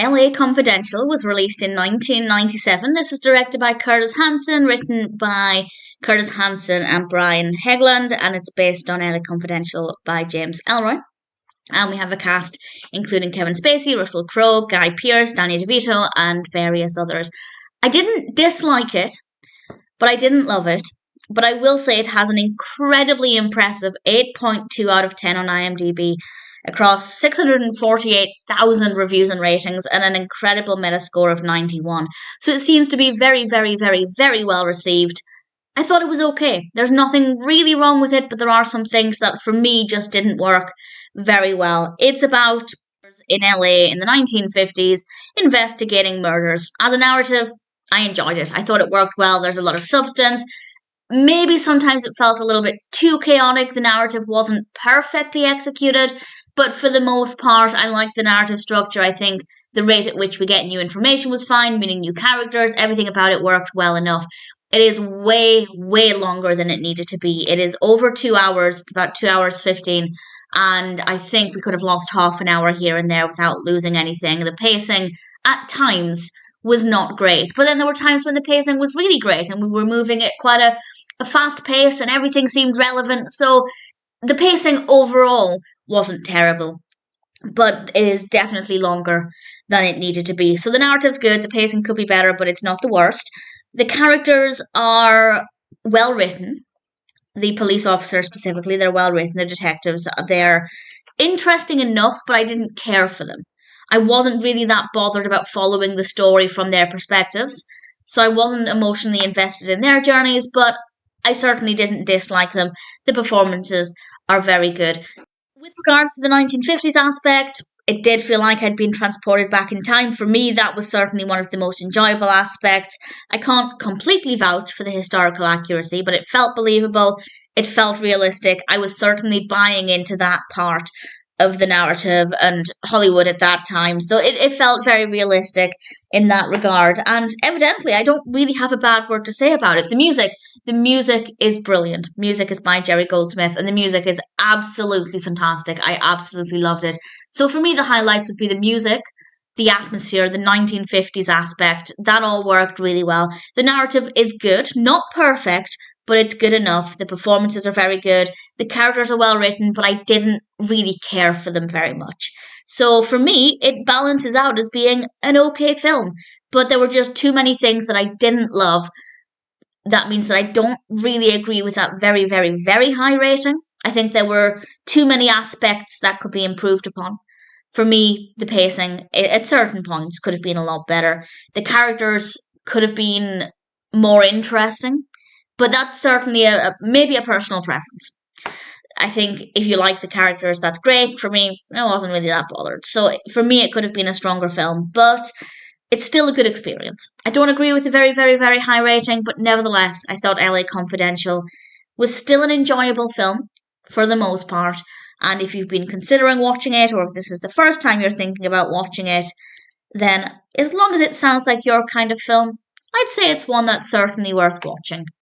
LA Confidential was released in 1997. This is directed by Curtis Hanson, written by Curtis Hanson and Brian Hegland, and it's based on LA Confidential by James Ellroy. And we have a cast including Kevin Spacey, Russell Crowe, Guy Pearce, Danny DeVito, and various others. I didn't dislike it, but I didn't love it. But I will say it has an incredibly impressive 8.2 out of 10 on IMDb across 648,000 reviews and ratings and an incredible Metascore of 91. So it seems to be very, very, very, very well received. I thought it was okay. There's nothing really wrong with it, but there are some things that for me just didn't work very well. It's about in LA in the 1950s investigating murders. As a narrative, I enjoyed it. I thought it worked well. There's a lot of substance. Maybe sometimes it felt a little bit too chaotic. The narrative wasn't perfectly executed, but for the most part, I liked the narrative structure. I think the rate at which we get new information was fine, meaning new characters. Everything about it worked well enough. It is way, way longer than it needed to be. It is over 2 hours. It's about 2 hours 15. And I think we could have lost half an hour here and there without losing anything. The pacing at times was not great. But then there were times when the pacing was really great and we were moving at quite a fast pace and everything seemed relevant. So the pacing overall wasn't terrible, but it is definitely longer than it needed to be. So the narrative's good, the pacing could be better, but it's not the worst. The characters are well written. The police officers specifically, they're well written. The detectives, they're interesting enough, but I didn't care for them. I wasn't really that bothered about following the story from their perspectives, so I wasn't emotionally invested in their journeys, but I certainly didn't dislike them. The performances are very good. With regards to the 1950s aspect, it did feel like I'd been transported back in time. For me, that was certainly one of the most enjoyable aspects. I can't completely vouch for the historical accuracy, but it felt believable. It felt realistic. I was certainly buying into that part of the narrative and Hollywood at that time. So it felt very realistic in that regard. And evidently, I don't really have a bad word to say about it. The music is brilliant. Music is by Jerry Goldsmith, and the music is absolutely fantastic. I absolutely loved it. So for me, the highlights would be the music, the atmosphere, the 1950s aspect. That all worked really well. The narrative is good, not perfect, but it's good enough. The performances are very good. The characters are well written, but I didn't really care for them very much. So for me, it balances out as being an okay film, but there were just too many things that I didn't love. That means that I don't really agree with that very, very, very high rating. I think there were too many aspects that could be improved upon. For me, the pacing at certain points could have been a lot better. The characters could have been more interesting, but that's certainly maybe a personal preference. I think if you like the characters, that's great. For me, I wasn't really that bothered. So for me, it could have been a stronger film, but it's still a good experience. I don't agree with the very, very, very high rating, but nevertheless, I thought LA Confidential was still an enjoyable film for the most part. And if you've been considering watching it, or if this is the first time you're thinking about watching it, then as long as it sounds like your kind of film, I'd say it's one that's certainly worth watching.